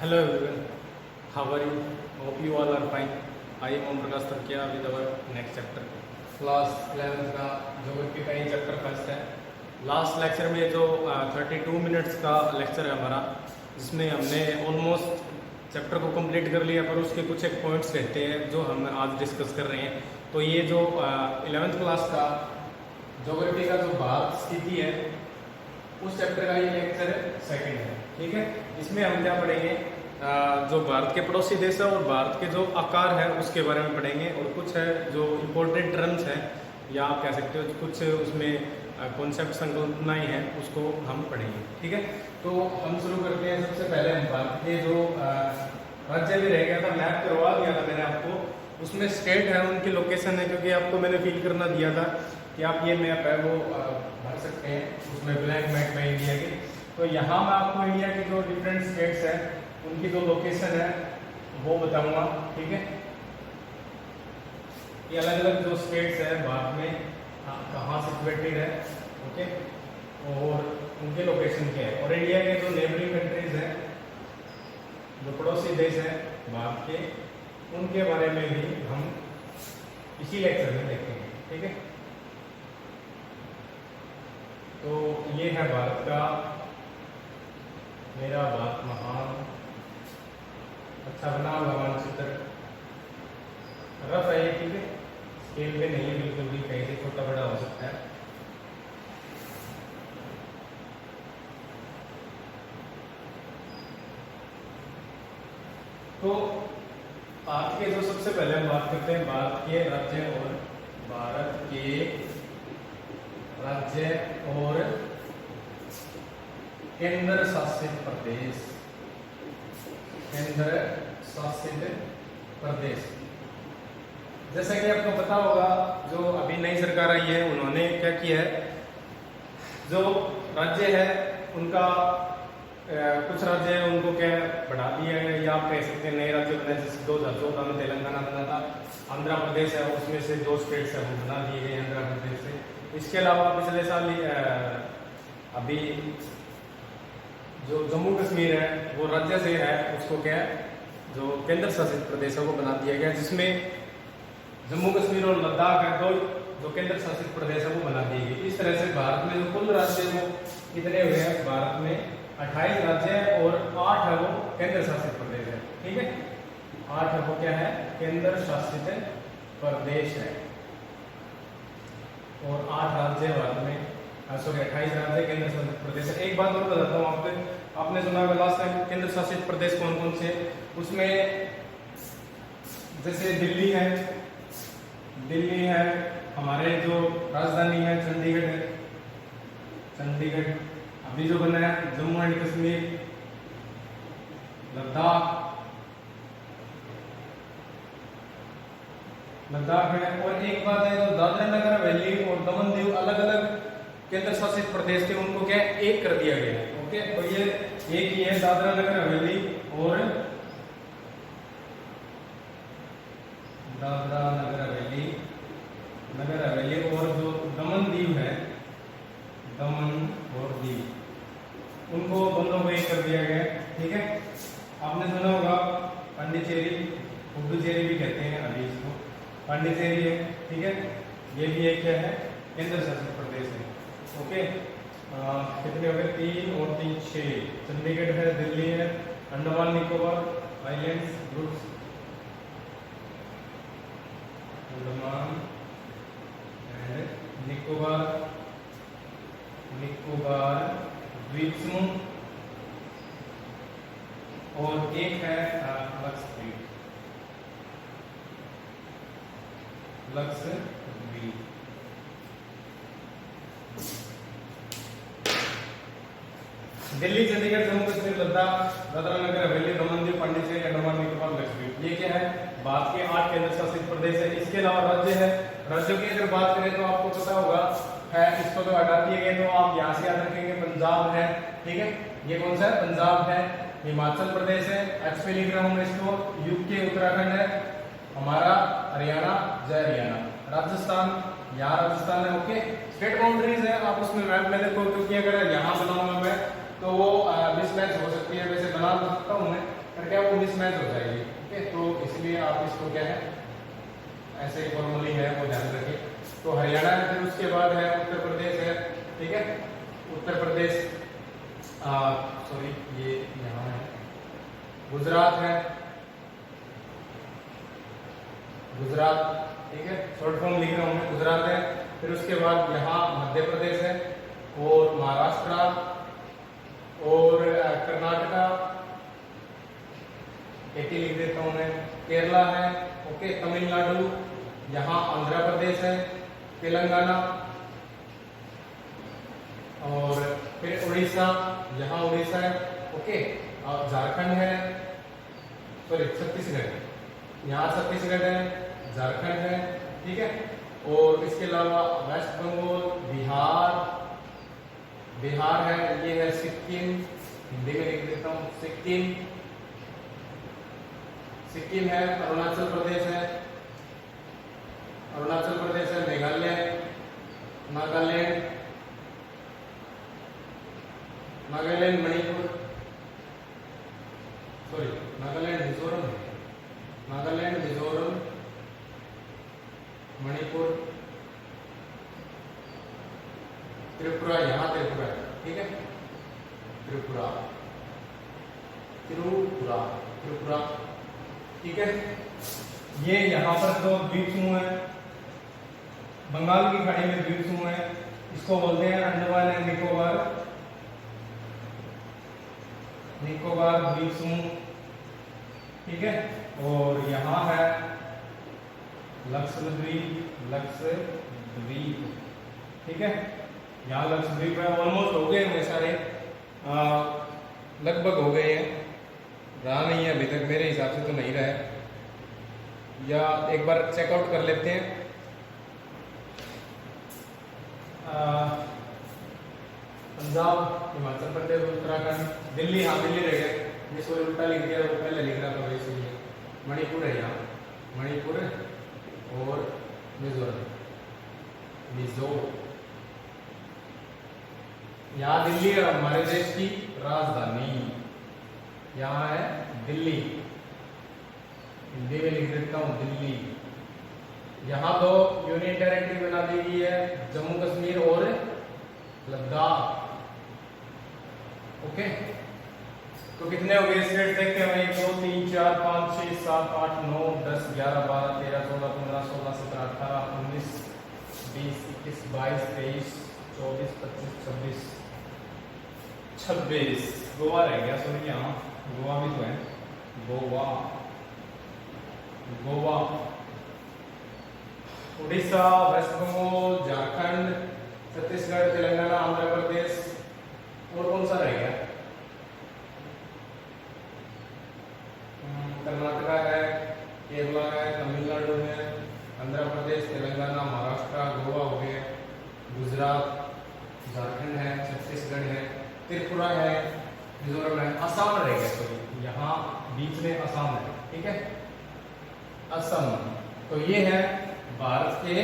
Hello everyone, how are you? Hope you all are fine. I am Om Prakash Tarkia with our next chapter. Class 11th का geography का ये chapter first है। Last lecture में जो 32 minutes का lecture है हमारा, जिसमें हमने ऑलमोस्ट चैप्टर को कंप्लीट कर लिया, पर उसके कुछ एक पॉइंट्स रहते हैं जो हम आज डिस्कस कर रहे हैं। तो ये जो 11th क्लास का ज्योग्राफी का जो भारत स्थिति है, उस चैप्टर का ये लेक्चर सेकंड है। ठीक है, इसमें हम क्या पढ़ेंगे, जो भारत के पड़ोसी देश है और भारत के जो आकार है उसके बारे में पढ़ेंगे, और कुछ है जो इम्पोर्टेंट टर्म्स हैं या आप कह सकते हो कुछ उसमें कॉन्सेप्ट संकल्पनाएं हैं, उसको हम पढ़ेंगे। ठीक है, तो हम शुरू करते हैं। सबसे पहले हम भारत के जो राज्य भी रह गया था, मैप करवा दिया था मैंने आपको, उसमें स्टेट है, उनकी लोकेशन है, क्योंकि आपको मैंने फील करना दिया था कि आप ये मैप है वो भर सकते हैं, उसमें ब्लैंक मैप में इंडिया की। तो यहाँ मैं आपको इंडिया की जो डिफरेंट स्टेट्स हैं उनकी जो लोकेशन है वो बताऊंगा। ठीक है, ये अलग अलग जो स्टेट्स है भारत में कहाँ सिचुएटेड है, ओके, और उनके लोकेशन क्या है, और इंडिया के जो नेबरिंग कंट्रीज हैं, जो पड़ोसी देश हैं भारत के, उनके बारे में भी हम इसी लेक्चर में देखेंगे। ठीक है, तो ये है भारत का मेरा भारत महान, अच्छा बना हुआ मानचित्र, रफ है ये। ठीक है, स्केल पे नहीं है बिल्कुल भी, कहीं से छोटा बड़ा हो सकता है। तो भारत के जो सबसे पहले हम बात करते हैं भारत के राज्य और भारत के राज्य और केंद्र शासित प्रदेश, केंद्र शासित प्रदेश। जैसा कि आपको पता होगा, जो अभी नई सरकार आई है उन्होंने क्या किया है, जो राज्य है उनका कुछ राज्य है उनको क्या बढ़ा दिया है, या आप कह सकते हैं नए राज्य बने। जैसे 2014 में तेलंगाना बना था, आंध्र प्रदेश है उसमें से 2 स्टेट्स है वो बना दिए गए आंध्र प्रदेश से। इसके अलावा पिछले साल अभी जो जम्मू कश्मीर है वो राज्य से है, उसको क्या है जो केंद्र शासित प्रदेश है वो बना दिया गया, जिसमें जम्मू कश्मीर और लद्दाख है, 2 जो केंद्र शासित प्रदेश है वो बना दिए गए। इस तरह से भारत में जो कुल राज्य वो कितने हुए हैं, भारत में 28 राज्य है और 8 है वो केंद्र शासित प्रदेश है। ठीक है, 8 है वो क्या है, केंद्र शासित प्रदेश है, और 8 राज्य भारत में, सॉरी 28 राज्य केंद्र शासित प्रदेश है। एक बात और बताता हूँ आपको, आपने सुना होगा लास्ट टाइम केंद्र शासित प्रदेश कौन कौन से, उसमें जैसे दिल्ली है, दिल्ली है, हमारे जो राजधानी है चंडीगढ़ है, चंडीगढ़। अभी जो बना है जम्मू एंड कश्मीर, लद्दाख, लद्दाख है। और एक बात है, जो दादरा नगर हवेली और दमन दीव अलग अलग केंद्र शासित प्रदेश थे, उनको क्या एक कर दिया गया है। ओके, तो ये एक ही है दादरा नगर हवेली और दादरा नगर हवेली, नगर हवेली, और जो दमन दीव है, दमन और दीव, उनको दोनों को एक कर दिया गया। ठीक है, आपने सुना होगा पांडिचेरी, पुडुचेरी भी कहते हैं अभी इसको, पांडिचेरी है। ठीक है, ये भी एक क्या है, केंद्र शासित प्रदेश है। ओके, कितने हो गए, 3 और 3 6, चंडीगढ़ है, दिल्ली है, Andaman Nicobar islands groups, Andaman and Nicobar, Nicobar द्वीप समूह, और एक है लक्षद्वीप, लक्षद्वीप। दिल्ली, चंडीगढ़, जम्मू कश्मीर, लद्दाख, दादरा नगर हवेली, दमन दीव, पांडिचेरी, अंडमान निकोबार, लक्षद्वीप, ये क्या है, भारत के 8 केंद्र शासित प्रदेश है। इसके अलावा राज्य है, राज्यों की अगर बात करें तो आपको पता होगा है, इसको तो हटा दिए गए, तो आप यहाँ से याद रखेंगे पंजाब है। ठीक है, ये कौन सा है, पंजाब है, हिमाचल प्रदेश है, एक्चुअली लिख रहा हूँ मैं इसको, यूके उत्तराखंड है, हमारा हरियाणा, जय हरियाणा, राजस्थान, यहाँ राजस्थान है। ओके, स्टेट बाउंड्रीज है, आप उसमें मैप में देखो, क्योंकि अगर यहाँ बनाऊंगा मैं तो वो मिसमैच हो सकती है। वैसे बना सकता हूँ मैं, क्या वो मिसमैच हो जाएगी। ओके, तो इसलिए आप इसको क्या है ऐसे ही फॉर्मूली है वो ध्यान रखें। तो हरियाणा है, फिर उसके बाद है उत्तर प्रदेश है, ठीक है। उत्तर प्रदेश सॉरी ये यहाँ है, गुजरात है, गुजरात, ठीक है, शॉर्ट फॉर्म लिख रहा हूँ मैं, गुजरात है। फिर उसके बाद यहाँ मध्य प्रदेश है और महाराष्ट्र और कर्नाटका, एक ही लिख देता हूँ मैं, केरला है, ओके, तमिलनाडु, यहाँ आंध्र प्रदेश है, तेलंगाना और फिर उड़ीसा, यहाँ उड़ीसा है, ओके, और झारखंड है, सॉरी छत्तीसगढ़, यहाँ छत्तीसगढ़ है, झारखंड है, ठीक है। और इसके अलावा वेस्ट बंगाल, बिहार है, ये है सिक्किम, हिंदी में लिख देता हूँ सिक्किम है, अरुणाचल प्रदेश है, मेघालय, नागालैंड, मणिपुर, सॉरी नागालैंड, मिजोरम, मणिपुर, त्रिपुरा, यहाँ त्रिपुरा है, ठीक है, त्रिपुरा, ठीक है। ये यहाँ पर जो द्वीप समूह है, बंगाल की खाड़ी में द्वीप समूह है, इसको बोलते हैं अंडमान एंड निकोबार द्वीप समूह, ठीक है। और यहाँ है लक्षद्वीप, ठीक है, यहाँ लक्षद्वीप है। ऑलमोस्ट हो गए होंगे सारे, लगभग हो गए हैं, रहा नहीं है अभी तक, मेरे हिसाब से तो नहीं रहा है, या एक बार चेकआउट कर लेते हैं। पंजाब, हिमाचल प्रदेश, उत्तराखंड, दिल्ली, हाँ दिल्ली रह गया, ये सॉरी उल्टा लिख दिया, वो पहले लिख रहा था वैसे ही। मणिपुर है यहाँ, मणिपुर और मिजोरम, यहाँ दिल्ली है हमारे देश की राजधानी, यहाँ है दिल्ली, हिंदी में लिख देता हूँ दिल्ली। यहाँ तो यूनियन टेरिटरी बना दी गई है, जम्मू कश्मीर और लद्दाख, ओके। तो कितने हो गए स्टेट देखते हैं, 1 2 3 4 5 6 7 8 9 10 11 12 13 14 15 16 17 18 19 20 21 22 23 24 25 26 26। गोवा रह गया, सॉरी, यहाँ गोवा भी तो है, गोवा, उड़ीसा, वेस्ट बंगाल, झारखंड, छत्तीसगढ़, तेलंगाना, आंध्र प्रदेश, और कौन सा रह गया, कर्नाटका है, केरला है, तमिलनाडु है, आंध्र प्रदेश, तेलंगाना, महाराष्ट्र, गोवा हो गया, गुजरात, झारखंड है, छत्तीसगढ़ है, त्रिपुरा है, मिजोरम है, असम रह गया, सॉरी, यहाँ बीच में असम है, ठीक है, असम। तो ये है भारत के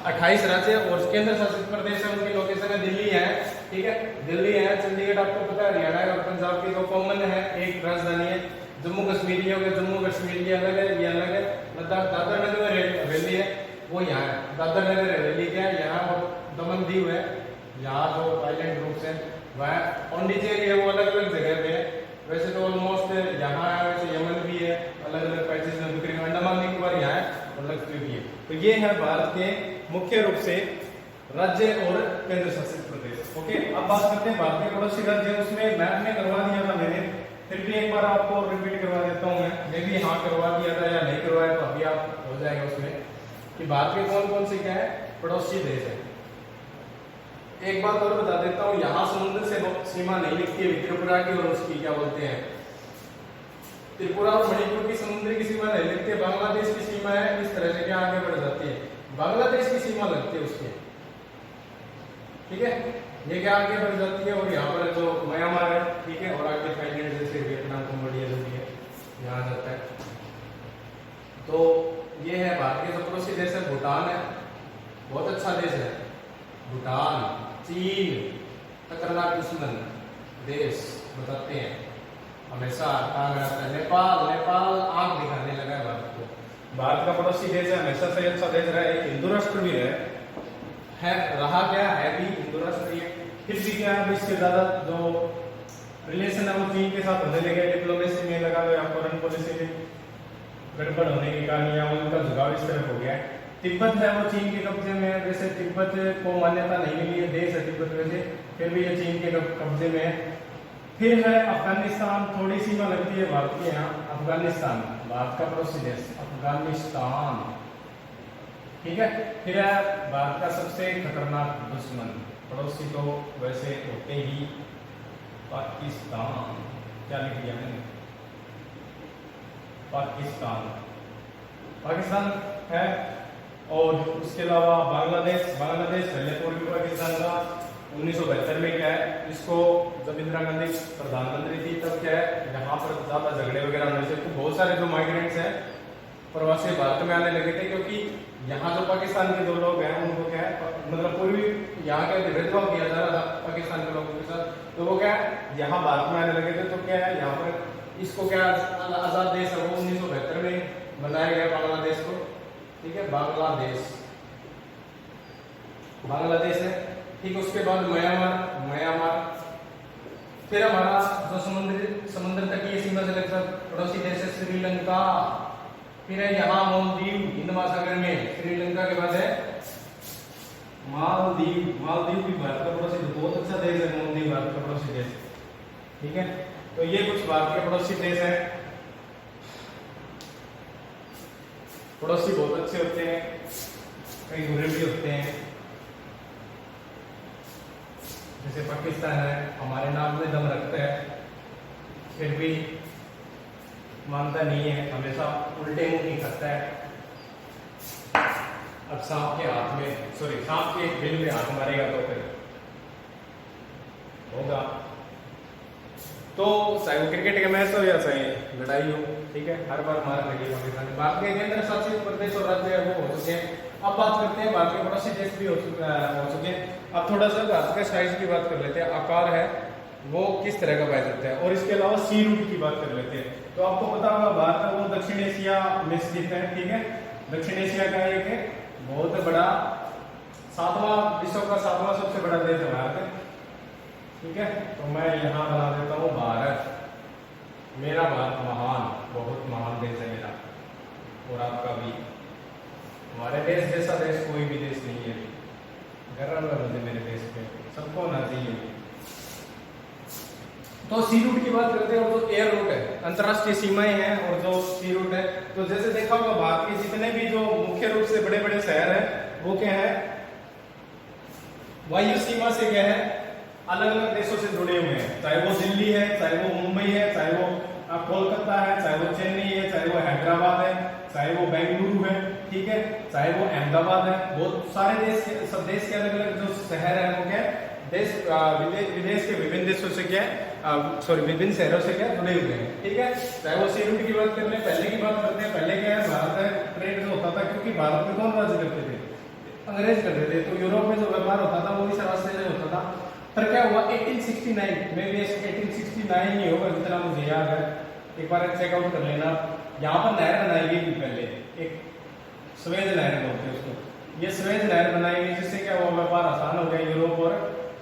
28 राज्य और केंद्र शासित प्रदेश है, उनकी लोकेशन है दिल्ली है, ठीक है, दिल्ली है, चंडीगढ़ आपको पता है, हरियाणा और पंजाब की दो कॉमन है, एक राजधानी है, जम्मू कश्मीर हो गया, जम्मू कश्मीर की अलग है, ये अलग है, लद्दाख, दादर नगर हवेली है, वो यहाँ है, दादर नगर हवेली क्या है यहाँ, और दमन दीव है, यहाँ जो आइलैंड ग्रुप्स हैं वह, पौंडीचेरी है वो अलग अलग जगह पे है, वैसे तो ऑलमोस्ट यहाँ है, वैसे यमन भी है, अलग अलग पैचेज में बिखरे, अंडमान निकोबार यहाँ है और लक्षद्वीप है। तो ये है भारत के मुख्य रूप से राज्य और केंद्र शासित प्रदेश, ओके। अब बात करते हैं भारत के पड़ोसी राज्य, उसमें मैप में करवा दिया था मैंने, फिर भी एक बार आपको रिपीट करवा देता हूँ मैं भी, हाँ करवा दिया था या नहीं करवाया तो अभी आप हो जाएगा उसमें, कि भारत के कौन कौन से क्या है पड़ोसी देश है। एक बात और बता देता हूँ, यहाँ समुद्र से सीमा नहीं लिखती है, त्रिपुरा की और उसकी क्या बोलते हैं, त्रिपुरा और मणिपुर की समुद्र की सीमा नहीं लिखती है, बांग्लादेश की सीमा है, इस तरह से क्या आगे बढ़ जाती है, बांग्लादेश की सीमा लगती है उसकी, ठीक है, ये क्या आगे बढ़ जाती है, और यहाँ पर जो म्यांमार है, ठीक है, और आगे थाईलैंड जैसे वियतनाम, कंबोडिया जो भी है यहाँ जाता है। तो ये है भारत के जो पड़ोसी देश है, भूटान है, बहुत अच्छा देश है भूटान, चीन, खतरनाक दुश्मन देश बताते हैं, हमेशा कहाँ रहता है? नेपाल। नेपाल आंख दिखाने लगा है भारत को। भारत का पड़ोसी देश है, हमेशा से अच्छा देश रहा है, एक हिंदू राष्ट्र भी है रहा क्या है भी हिंदू राष्ट्र ही है। फिर भी क्या है, इससे ज्यादा जो रिलेशन है वो चीन के साथ होने लगे, डिप्लोमेसी में लगा लो या फॉरेन पॉलिसी में गड़बड़ होने के कारण या उनका झुकाव इस तरफ हो गया है। तिब्बत है वो चीन के कब्जे में है, वैसे तिब्बत को मान्यता नहीं मिली है, देश है तिब्बत वैसे, फिर भी ये चीन के कब्जे में है। फिर है अफगानिस्तान, थोड़ी सीमा लगती है भारत के यहाँ। अफगानिस्तान भारत का पड़ोसी देश, अफगानिस्तान, ठीक है। फिर है भारत का सबसे खतरनाक दुश्मन, पड़ोसी तो वैसे होते ही पाकिस्तान। क्या लिख दिया मैंने? पाकिस्तान, पाकिस्तान है। और उसके अलावा बांग्लादेश, बांग्लादेश पहले पूर्वी पाकिस्तान का 1972 में क्या है, इसको जब इंदिरा गांधी प्रधानमंत्री थी तब क्या है, यहाँ पर ज्यादा झगड़े वगैरह होने से तो बहुत सारे जो माइग्रेंट्स हैं प्रवासी भारत में आने लगे थे, क्योंकि यहाँ जो पाकिस्तान के जो लोग हैं उनको क्या है, मतलब पूर्वी यहाँ का भेदभाव किया जा रहा था पाकिस्तान के लोगों के साथ, तो वो क्या है यहाँ भारत में आने लगे थे। तो क्या है यहाँ पर इसको क्या आजाद देश है वो 1972 में बनाया गया बांग्लादेश को, ठीक है। बांग्लादेश, बांग्लादेश है, ठीक। उसके बाद म्यांमार, म्यांमार। फिर हमारा जो समुद्र तटीय सीमा से लगता पड़ोसी देश है श्रीलंका। फिर है यहाँ मालदीव, हिंद महासागर में। श्रीलंका के बाद है मालदीव, मालदीव भी भारत का पड़ोसी, बहुत अच्छा देश है मालदीव, भारत का पड़ोसी देश, ठीक है। तो ये कुछ भारत के पड़ोसी देश हैं। पड़ोसी बहुत अच्छे होते हैं, कई बुरे भी होते हैं। जैसे पाकिस्तान है, हमारे नाम में दम रखता है, फिर भी मानता नहीं है, हमेशा उल्टे मुंह ही करता है। अब सांप के हाथ में, सॉरी सांप के बिल में हाथ मारेगा तो फिर होगा। तो चाहे वो क्रिकेट का मैच हो या चाहे लड़ाई हो, ठीक है, हर बार मार लगी पाकिस्तान। भारत के केंद्र शासित प्रदेश और राज्य वो हो चुके हैं। अब बात करते हैं भारत के पड़ोसी देश भी हो चुके हैं। अब थोड़ा सा भारत के साइज की बात कर लेते हैं, आकार है वो किस तरह का पाया जाता है, और इसके अलावा सी रूट की बात कर लेते हैं। तो आपको पता होगा भारत वो दक्षिण एशिया में स्थित है, ठीक है। दक्षिण एशिया का एक बहुत बड़ा विश्व का 7वां सबसे बड़ा देश है भारत, ठीक है। तो मैं यहाँ बना देता हूँ भारत, मेरा भारत महान, बहुत महान देश है मेरा, और आपका भी। हमारे देश जैसा देश कोई भी देश नहीं है, गर्व है मुझे मेरे देश पे, सबको होना चाहिए। तो सी रूट की बात करते हैं, और जो एयर रूट है, अंतरराष्ट्रीय सीमाएं हैं, और जो सी रूट है, तो जैसे देखा होगा भारत के जितने भी जो मुख्य रूप से बड़े बड़े शहर हैं वो क्या है, वायु सीमा से क्या है, अलग अलग देशों से जुड़े हुए हैं। चाहे वो दिल्ली है, चाहे वो मुंबई है, चाहे वो कोलकाता है, चाहे वो चेन्नई है, चाहे वो हैदराबाद है, चाहे वो बेंगलुरु है, ठीक है, चाहे वो अहमदाबाद है। बहुत सारे देश के, सब देश के अलग अलग जो शहर है वो क्या है, देश विदेश के विभिन्न देशों से क्या है, सॉरी विभिन्न शहरों से क्या जुड़े हुए हैं, ठीक है। चाहे वो सी रूट की बात कर ले, पहले की बात करते हैं। पहले क्या है, भारत है ट्रेड जो होता था, क्योंकि भारत में कौन राज्य करते थे, अंग्रेज करते थे, तो यूरोप में जो व्यापार होता था वो इस रास्ते से होता था। पर क्या हुआ 1869 में भी, 1869 नहीं होगा जितना मुझे याद है, एक बार चेकआउट कर लेना। यहाँ पर नहर बनाई गई थी पहले, एक स्वेज नहर बोलते हैं उसको। ये स्वेज नहर बनाई गई जिससे क्या हुआ, व्यापार आसान हो गया। यूरोप और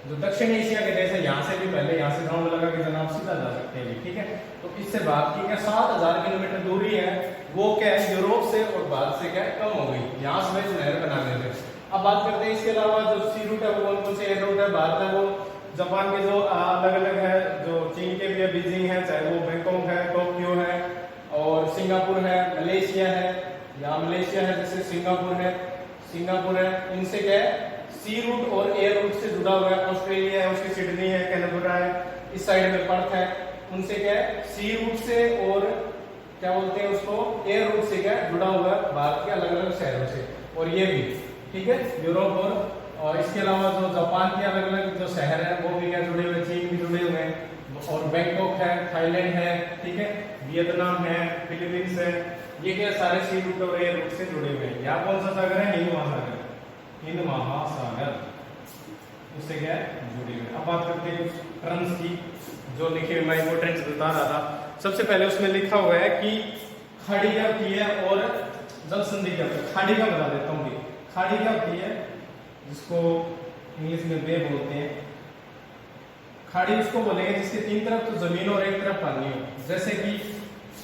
जो दक्षिण एशिया के देश है यहाँ से भी पहले, यहाँ से ग्राउंड लगा के जनाब सीधा जा सकते हैं, ठीक है। तो इससे बात की क्या 7000 किलोमीटर दूरी है, वो क्या है यूरोप से और भारत से क्या कम हो गई, यहाँ स्वेज नहर बनाने से। अब बात करते हैं इसके अलावा जो सी रूट है वो कौन कौन से एयर रूट है। भारत है वो जापान के जो अलग अलग है, जो चीन के भी है, बीजिंग है, चाहे वो बैंकॉक है, टोक्यो है, और सिंगापुर है, मलेशिया है, यहाँ मलेशिया है, जैसे सिंगापुर है, इनसे क्या है सी रूट और एयर रूट से जुड़ा हुआ है। ऑस्ट्रेलिया है, उसकी सिडनी है, कैनबरा है, इस साइड में पर्थ है, उनसे क्या है सी रूट से और क्या बोलते हैं उसको एयर रूट से क्या जुड़ा हुआ है भारत के अलग अलग शहरों से। और ये भी ठीक है यूरोप और इसके अलावा जो जापान के अलग अलग जो शहर है वो भी क्या जुड़े हुए, चीन भी जुड़े हुए हैं, और बैंकॉक है, थाईलैंड है, ठीक है, वियतनाम है, फिलीपींस है, ये क्या सारे सी रूट और एयर रूट से जुड़े हुए हैं। यहाँ कौन सा सागर है, हिंद महासागर, हिंद महासागर उससे क्या है जुड़े हुए। अब बात करते हैं कुछ टर्म्स की जो लिखे हुए मैं इंपोर्टेंस बता रहा था। सबसे पहले उसमें लिखा हुआ है कि खाड़ी क्या होती है और जल संधि क्या होती है। खाड़ी का बता देता हूँ कि खाड़ी क्या होती है, जिसको इंग्लिश में बे बोलते हैं। खाड़ी उसको बोलेंगे जिसके 3 तरफ तो जमीन और 1 तरफ पानी हो। जैसे कि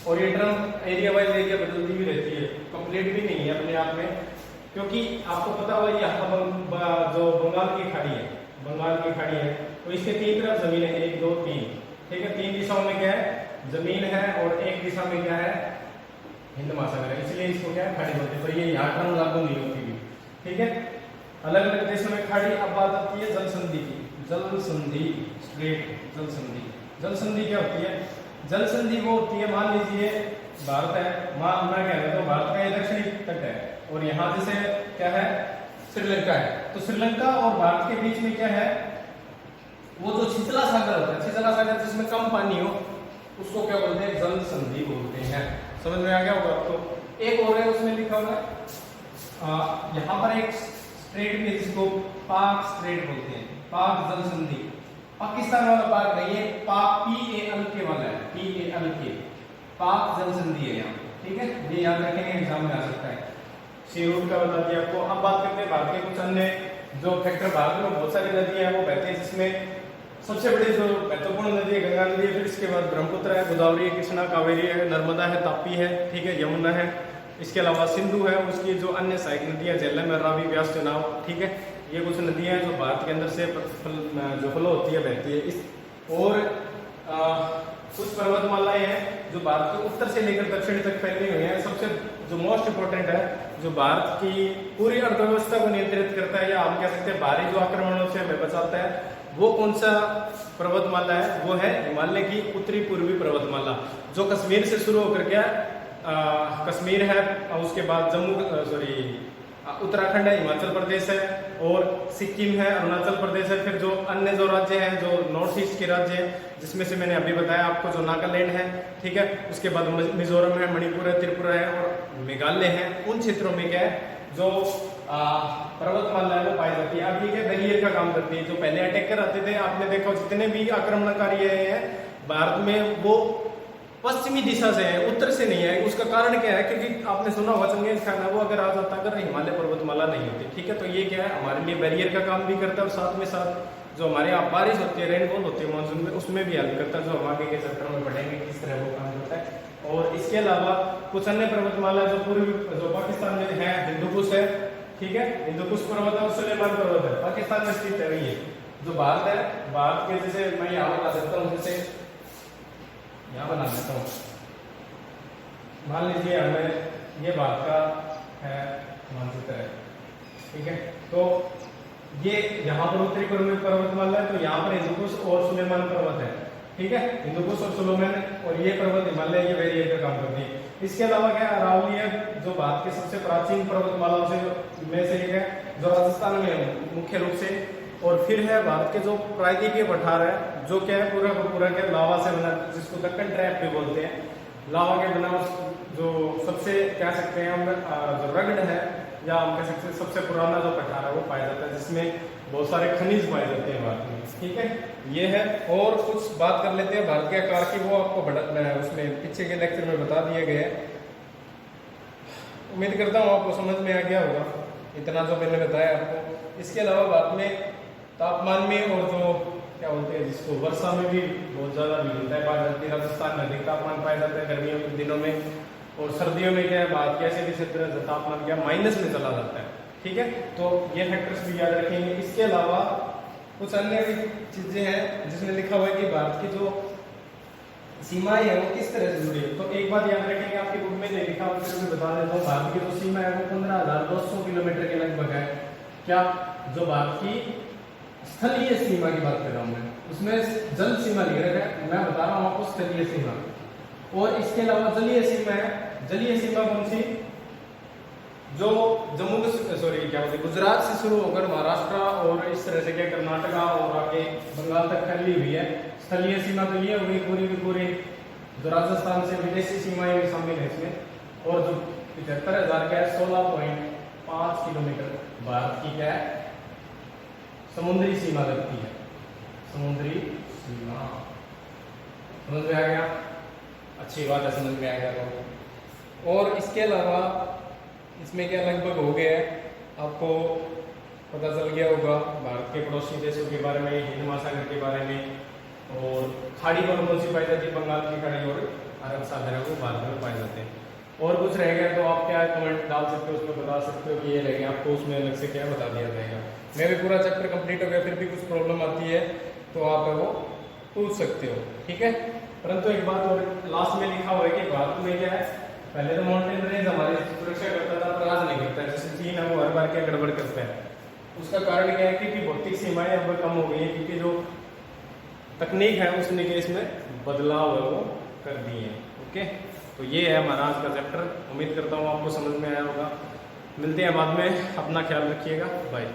और ये टर्म एरिया वाइज एरिया बदलती भी रहती है, कंप्लीट भी नहीं है अपने आप में, क्योंकि आपको पता हुआ यहाँ जो बंगाल की खाड़ी है, बंगाल की खाड़ी है, तो इसके 3 तरफ जमीन है, 1 2 3, ठीक है। 3 दिशाओं में क्या है, जमीन है, और 1 दिशा में क्या है, हिंद महासागर है, इसलिए इसको क्या है, खाड़ी बोलते हैं। तो ये यहाँ टर्म लागू नहीं होती भी, ठीक है। अलग अलग देशों में खाड़ी। अब बात आती है जल संधि की। जल संधि, स्ट्रेट जल संधि। जल संधि क्या होती है? जल संधि वो होती है, मान लीजिए भारत है, मैं कह रहा हूँ भारत का ये दक्षिणी तट है, और यहाँ जैसे क्या है, श्रीलंका है, तो श्रीलंका और भारत के बीच में क्या है, वो जो छिछला सागर होता है, छिछला सागर जिसमें कम पानी हो, उसको क्या बोलते हैं, जल संधि बोलते हैं। समझ में आ गया होगा आपको। एक और है उसमें लिखा हुआ है, यहाँ पर एक स्ट्रेट भी है जिसको पाक स्ट्रेट बोलते हैं, पाक जल संधि। पाकिस्तान वाला पाक नहीं है, पाक PALK वाला है, PALK, पाक जल संधि है यहाँ, ठीक है। ये याद रखेंगे, एग्जाम में आ सकता है। सी रूट का बता दिया आपको। अब बात करते हैं भारत के कुछ अन्य जो फैक्टर। भारत में बहुत सारी नदियां हैं वो बहती हैं, जिसमें सबसे बड़ी जो महत्वपूर्ण नदी है गंगा नदी है, फिर इसके बाद ब्रह्मपुत्र है, गोदावरी है, कृष्णा, कावेरी है, नर्मदा है, तापी है, ठीक है, यमुना है, इसके अलावा सिंधु है, उसकी जो अन्य सहायक नदियां झेलम, रावी, व्यास, चुनाव, ठीक है। ये कुछ नदियां हैं जो भारत के अंदर से जो फ्लो होती है, बहती है। इस और कुछ पर्वतमालाएं हैं जो भारत के उत्तर से लेकर दक्षिण तक फैली हुई हैं। सबसे जो मोस्ट इंपोर्टेंट है, जो भारत की पूरी अर्थव्यवस्था को नियंत्रित करता है, या हम कह सकते हैं बाहरी जो आक्रमणों से हमें बचाता है, वो कौन सा पर्वतमाला है, वो है हिमालय की उत्तरी पूर्वी पर्वतमाला, जो कश्मीर से शुरू होकर के कश्मीर है, और उसके बाद उत्तराखंड है, हिमाचल प्रदेश है, और सिक्किम है, अरुणाचल प्रदेश है। फिर जो अन्य जो राज्य हैं, जो नॉर्थ ईस्ट के राज्य हैं, जिसमें से मैंने अभी बताया आपको, जो नागालैंड है, ठीक है, उसके बाद मिजोरम है, मणिपुर है, त्रिपुरा है, और मेघालय है। उन क्षेत्रों में क्या है, जो पर्वतमाला है वो पाई जाती है। अब ये क्या बैरियर का काम करती है। जो पहले अटैक कर आते थे, आपने देखा जितने भी आक्रमणकारी हैं भारत में, वो पश्चिमी दिशा से है, उत्तर से नहीं है। उसका कारण क्या है, क्योंकि आपने सुना होगा चंगेज खान है, वो अगर आ जाता अगर हिमालय पर्वतमाला नहीं होती, ठीक है। तो ये क्या है, हमारे लिए बैरियर का काम भी करता है, और साथ में साथ जो हमारे यहाँ बारिश होती है, रेनफॉल होती है मानसून में, उसमें भी हेल्प करता है, जो हम आगे के चैप्टर में पढ़ेंगे किस तरह वो काम करता है। और इसके अलावा कुछ अन्य पर्वतमाला जो पूर्वी जो पाकिस्तान में है, हिंदुकुश है, ठीक है, हिंदुकुश पर्वत है, और सुलेमान पर्वत है, पाकिस्तान में स्थित है। ये जो भारत है, भारत के जैसे मैं यहाँ बता सकता हूँ, जैसे यहाँ बना देता हूँ, मान लीजिए हमें ये भारत का है मानचित्र है, ठीक है। तो ये यहाँ पर उत्तरी पूर्वी पर्वतमाला है, तो यहाँ पर हिंदुकुश और सुलेमान पर्वत है, ठीक है, हिंदुकुश और सुलेमान, और ये पर्वत हिमालय, ये बैरियर का काम करती है। इसके अलावा क्या अरावली है, जो भारत के सबसे प्राचीन पर्वतमालाओं में से एक है, जो राजस्थान में है मुख्य रूप से। और फिर है भारत के जो प्रायद्वीपीय पठार है, जो क्या है पूरा क्या लावा से बना, जिसको दक्कन ट्रैप भी बोलते हैं, लावा के बना, जो सबसे कह सकते हैं हम जो रगड़ है, या हम कह सकते हैं सबसे पुराना जो पठार है वो पाया जाता है, जिसमें बहुत सारे खनिज पाए जाते हैं भारत में, ठीक है। ये है। और कुछ बात कर लेते हैं भारत के आकार की, वो आपको उसमें पीछे के लेक्चर में बता दिए गए हैं। उम्मीद करता हूँ आपको समझ में आ गया होगा इतना जो मैंने बताया आपको। इसके अलावा भारत में तापमान में, और जो क्या बोलते हैं जिसको वर्षा में भी बहुत ज़्यादा भिन्नता है पाई जाती है। राजस्थान में अधिक तापमान पाया जाता है गर्मियों के दिनों में, और सर्दियों में क्या है, भारत के ऐसे भी क्षेत्र में तापमान क्या माइनस में चला जाता है, ठीक है। तो ये फैक्टर्स भी याद रखेंगे। इसके अलावा कुछ अन्य भी चीज़ें हैं जिसमें लिखा हुआ है कि भारत की जो सीमाएं है वो किस तरह से जुड़ी है। तो एक बात याद रखेंगे, आपकी बुक में नहीं लिखा, फिर भी बता देता हूँ। भारत की जो सीमा है वो 15,200 किलोमीटर के लगभग है। क्या जो भारत की स्थलीय सीमा की बात कर रहा हूँ मैं, उसमें जल सीमा लिख रखा है, मैं बता रहा हूँ आपको स्थलीय सीमा। और इसके अलावा जलीय सीमा है। जलीय सीमा कौन सी, जो क्या बोलते गुजरात से शुरू होकर महाराष्ट्र और इस तरह से क्या कर्नाटका और आगे बंगाल तक फैली हुई है। स्थलीय सीमा तो ये होगी पूरी की पूरी, जो राजस्थान से विदेशी सीमाएं भी शामिल है इसमें। और जो 75,000 क्या है, 16.5 किलोमीटर भारत की क्या है समुद्री सीमा लगती है, समुद्री सीमा, समझ में आ गया? अच्छी बात है, समझ में आ गया तो। और इसके अलावा इसमें क्या लगभग हो गया है, आपको पता चल गया होगा भारत के पड़ोसी देशों के बारे में, हिंद महासागर के बारे में, और खाड़ी कौन कौन सी पाई जाती है, बंगाल की खाड़ी और अरब सागर को भारत में पाए जाते हैं। और कुछ रह गया तो आप क्या कमेंट डाल सकते हो, उसमें बता सकते हो कि ये रह गया, आपको उसमें अलग से क्या बता दिया जाएगा। मैं भी पूरा चैप्टर कंप्लीट हो गया, फिर भी कुछ प्रॉब्लम आती है तो आप वो पूछ सकते हो, ठीक है। परंतु एक बात और लास्ट में लिखा हुआ है कि भारत में क्या है, पहले तो माउंटेन रेंज हमारी सुरक्षा करता था, पर आज नहीं करता। जैसे चीन है वो हर बार क्या गड़बड़ करता है, उसका कारण क्या है कि भौतिक सीमाएं अब कम हो गई है, क्योंकि जो तकनीक है उसने के इसमें बदलाव है वो कर दिए हैं। ओके, तो ये है हमारा आज का चैप्टर। उम्मीद करता हूँ आपको समझ में आया होगा। मिलते हैं बाद में, अपना ख्याल रखिएगा, बाय।